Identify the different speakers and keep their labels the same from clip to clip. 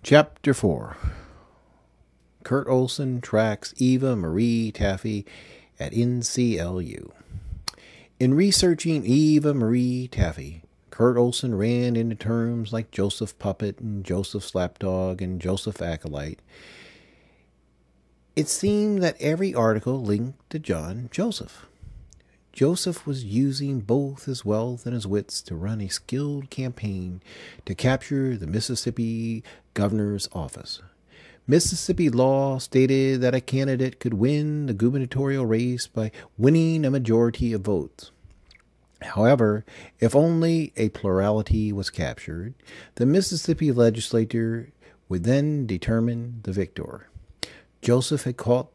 Speaker 1: Chapter 4. Kurt Olson tracks Eva Marie Taffy at NCLU. In researching Eva Marie Taffy, Kurt Olson ran into terms like Joseph Puppet and Joseph Slapdog and Joseph Acolyte. It seemed that every article linked to John Joseph. Joseph was using both his wealth and his wits to run a skilled campaign to capture the Mississippi governor's office. Mississippi law stated that a candidate could win the gubernatorial race by winning a majority of votes. However, if only a plurality was captured, the Mississippi legislature would then determine the victor. Joseph had caught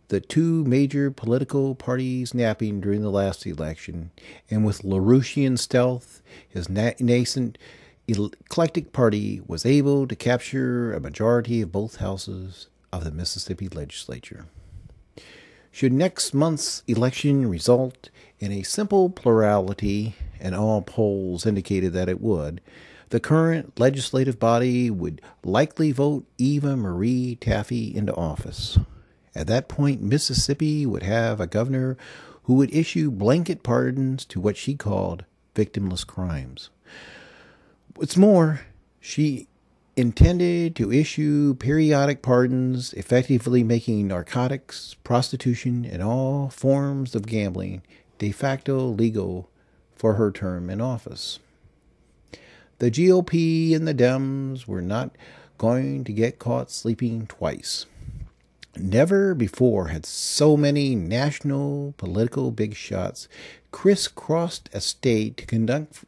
Speaker 1: the two major political parties napping during the last election, and with LaRouchian stealth, his nascent eclectic party was able to capture a majority of both houses of the Mississippi legislature. Should next month's election result in a simple plurality, and all polls indicated that it would, the current legislative body would likely vote Eva Marie Taffy into office. At that point, Mississippi would have a governor who would issue blanket pardons to what she called victimless crimes. What's more, she intended to issue periodic pardons, effectively making narcotics, prostitution, and all forms of gambling de facto legal for her term in office. The GOP and the Dems were not going to get caught sleeping twice. Never before had so many national political big shots crisscrossed a state to conduct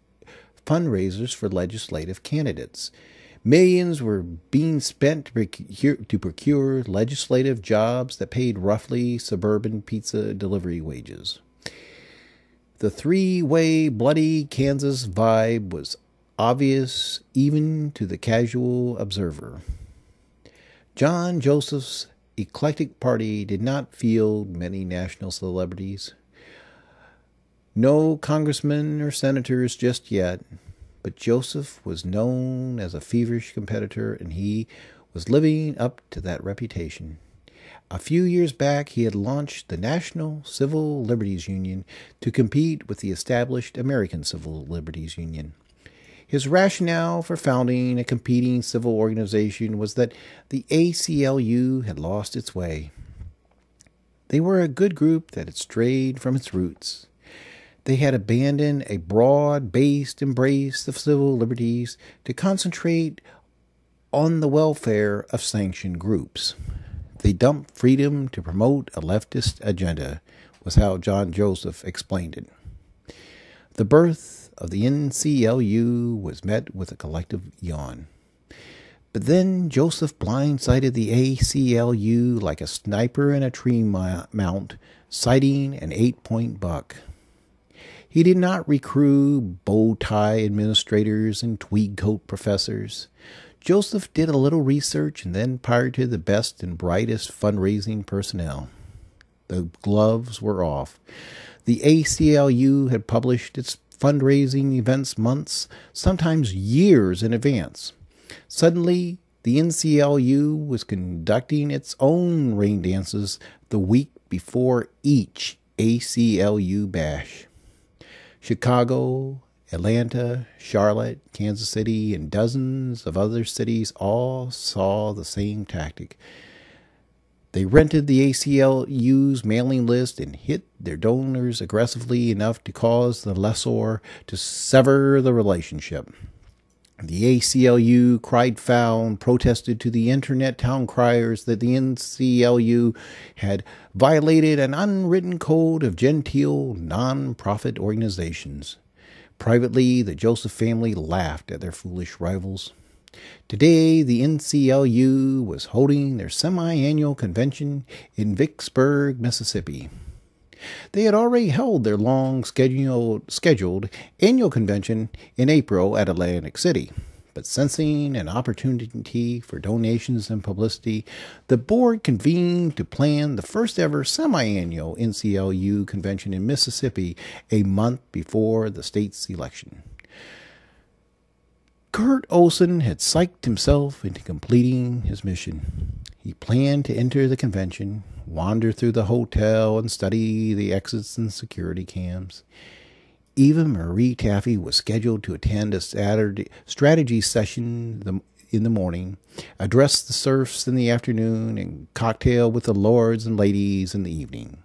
Speaker 1: fundraisers for legislative candidates. Millions were being spent to procure legislative jobs that paid roughly suburban pizza delivery wages. The three-way bloody Kansas vibe was obvious even to the casual observer. John Joseph's eclectic party did not field many national celebrities. No congressmen or senators just yet, but Joseph was known as a feverish competitor, and he was living up to that reputation. A few years back, he had launched the National Civil Liberties Union to compete with the established American Civil Liberties Union. His rationale for founding a competing civil organization was that the ACLU had lost its way. They were a good group that had strayed from its roots. They had abandoned a broad-based embrace of civil liberties to concentrate on the welfare of sanctioned groups. They dumped freedom to promote a leftist agenda, was how John Joseph explained it. The birth of the NCLU was met with a collective yawn. But then Joseph blindsided the ACLU like a sniper in a tree mount, sighting an 8-point buck. He did not recruit bow-tie administrators and tweed coat professors. Joseph did a little research and then pirated the best and brightest fundraising personnel. The gloves were off. The ACLU had published its fundraising events months, sometimes years in advance. Suddenly, the NCLU was conducting its own rain dances the week before each ACLU bash. Chicago, Atlanta, Charlotte, Kansas City, and dozens of other cities all saw the same tactic. They rented the ACLU's mailing list and hit their donors aggressively enough to cause the lessor to sever the relationship. The ACLU cried foul and protested to the internet town criers that the NCLU had violated an unwritten code of genteel non-profit organizations. Privately, the Joseph family laughed at their foolish rivals. Today, the NCLU was holding their semi-annual convention in Vicksburg, Mississippi. They had already held their long-scheduled annual convention in April at Atlantic City, but sensing an opportunity for donations and publicity, the board convened to plan the first-ever semi-annual NCLU convention in Mississippi a month before the state's election. Kurt Olson had psyched himself into completing his mission. He planned to enter the convention, wander through the hotel, and study the exits and security cams. Eva Marie Taffy was scheduled to attend a strategy session in the morning, address the serfs in the afternoon, and cocktail with the lords and ladies in the evening.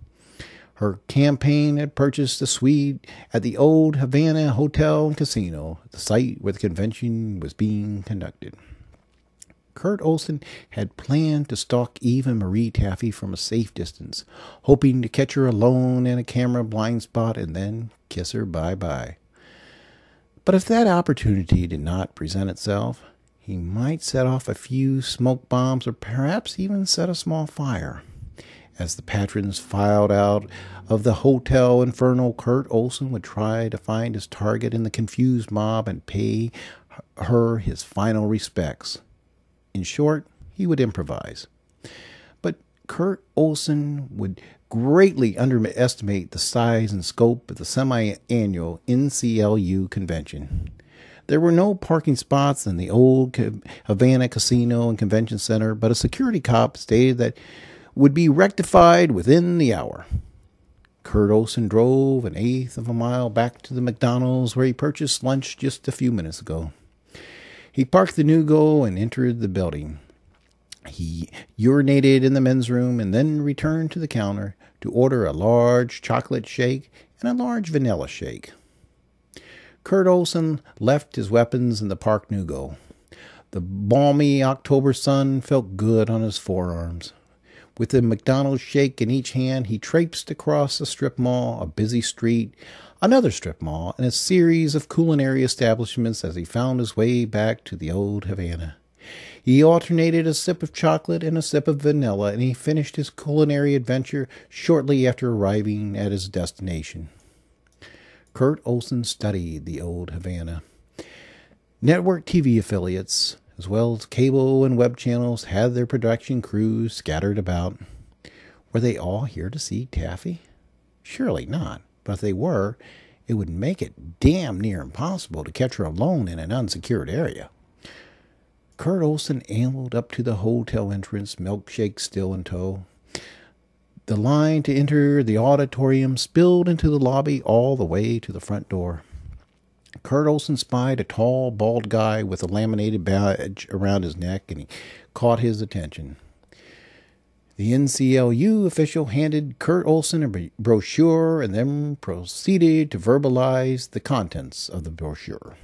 Speaker 1: Her campaign had purchased a suite at the old Havana Hotel and Casino, the site where the convention was being conducted. Kurt Olson had planned to stalk Eva Marie Taffy from a safe distance, hoping to catch her alone in a camera blind spot and then kiss her bye-bye. But if that opportunity did not present itself, he might set off a few smoke bombs or perhaps even set a small fire. As the patrons filed out of the Hotel Inferno, Kurt Olson would try to find his target in the confused mob and pay her his final respects. In short, he would improvise. But Kurt Olson would greatly underestimate the size and scope of the semi-annual NCLU convention. There were no parking spots in the old Havana Casino and Convention Center, but a security cop stated that would be rectified within the hour. Kurt Olson drove 1/8 of a mile back to the McDonald's where he purchased lunch just a few minutes ago. He parked the Nugo and entered the building. He urinated in the men's room and then returned to the counter to order a large chocolate shake and a large vanilla shake. Kurt Olson left his weapons in the park Nugo. The balmy October sun felt good on his forearms. With the McDonald's shake in each hand, he traipsed across a strip mall, a busy street, another strip mall, and a series of culinary establishments as he found his way back to the old Havana. He alternated a sip of chocolate and a sip of vanilla, and he finished his culinary adventure shortly after arriving at his destination. Kurt Olson studied the old Havana. Network TV affiliates, as well as cable and web channels, had their production crews scattered about. Were they all here to see Taffy? Surely not, but if they were, it would make it damn near impossible to catch her alone in an unsecured area. Kurt Olson ambled up to the hotel entrance, milkshake still in tow. The line to enter the auditorium spilled into the lobby all the way to the front door. Kurt Olson spied a tall, bald guy with a laminated badge around his neck, and he caught his attention. The NCLU official handed Kurt Olson a brochure and then proceeded to verbalize the contents of the brochure.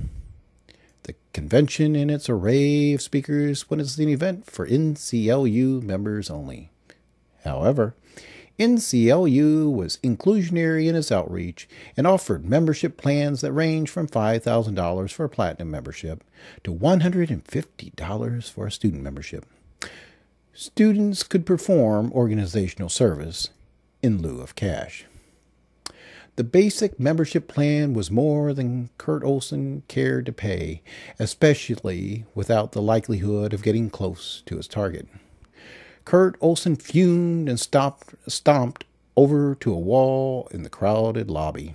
Speaker 1: The convention and its array of speakers was an event for NCLU members only. However, NCLU was inclusionary in its outreach and offered membership plans that range from $5,000 for a platinum membership to $150 for a student membership. Students could perform organizational service in lieu of cash. The basic membership plan was more than Kurt Olson cared to pay, especially without the likelihood of getting close to his target. Kurt Olson fumed and stomped over to a wall in the crowded lobby.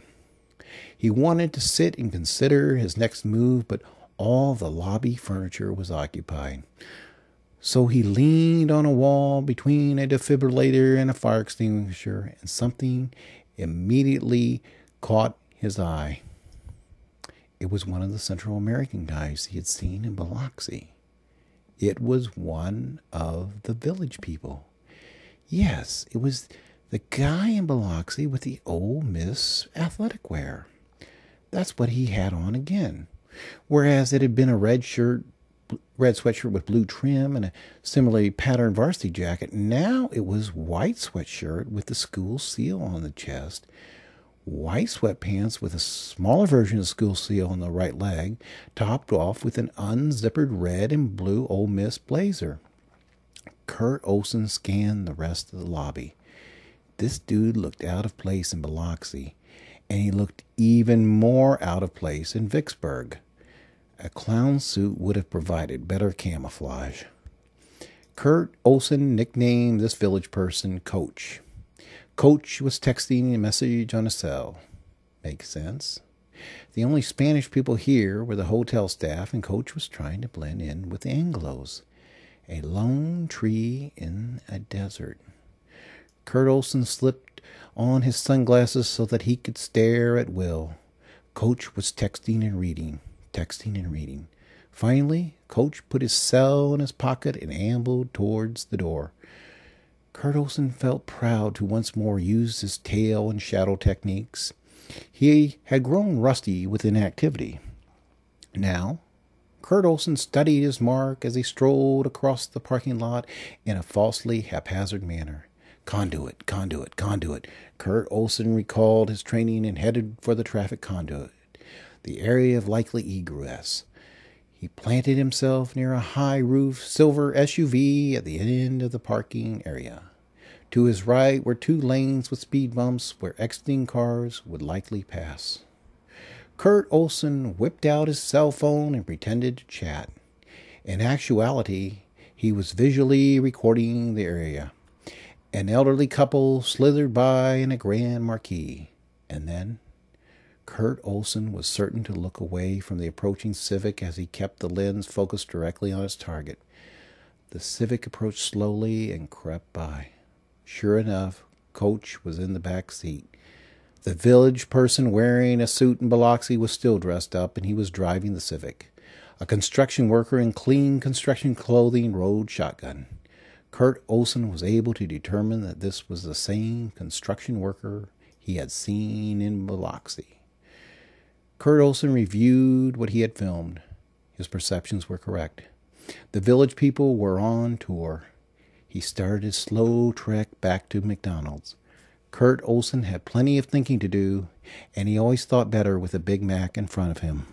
Speaker 1: He wanted to sit and consider his next move, but all the lobby furniture was occupied. So he leaned on a wall between a defibrillator and a fire extinguisher, and something immediately caught his eye. It was one of the Central American guys he had seen in Biloxi. It was one of the village people. Yes, it was the guy in Biloxi with the Ole Miss athletic wear. That's what he had on again. Whereas it had been a red sweatshirt with blue trim and a similarly patterned varsity jacket, now it was white sweatshirt with the school seal on the chest, white sweatpants with a smaller version of the school seal on the right leg, topped off with an unzippered red and blue Ole Miss blazer. Kurt Olson scanned the rest of the lobby. This dude looked out of place in Biloxi, and he looked even more out of place in Vicksburg. A clown suit would have provided better camouflage. Kurt Olson nicknamed this village person Coach. Coach was texting a message on a cell. Makes sense. The only Spanish people here were the hotel staff, and Coach was trying to blend in with the Anglos. A lone tree in a desert. Kurt Olson slipped on his sunglasses so that he could stare at will. Coach was texting and reading. Finally, Coach put his cell in his pocket and ambled towards the door. Kurt Olson felt proud to once more use his tail and shadow techniques. He had grown rusty with inactivity. Now, Kurt Olson studied his mark as he strolled across the parking lot in a falsely haphazard manner. Conduit. Kurt Olson recalled his training and headed for the traffic conduit, the area of likely egress. He planted himself near a high-roof silver SUV at the end of the parking area. To his right were 2 lanes with speed bumps where exiting cars would likely pass. Kurt Olson whipped out his cell phone and pretended to chat. In actuality, he was visually recording the area. An elderly couple slithered by in a Grand Marquis. And then Kurt Olson was certain to look away from the approaching Civic as he kept the lens focused directly on his target. The Civic approached slowly and crept by. Sure enough, Coach was in the back seat. The village person wearing a suit and biloxi was still dressed up, and he was driving the Civic. A construction worker in clean construction clothing rode shotgun. Kurt Olson was able to determine that this was the same construction worker he had seen in Biloxi. Kurt Olson reviewed what he had filmed. His perceptions were correct. The village people were on tour. He started his slow trek back to McDonald's. Kurt Olson had plenty of thinking to do, and he always thought better with a Big Mac in front of him.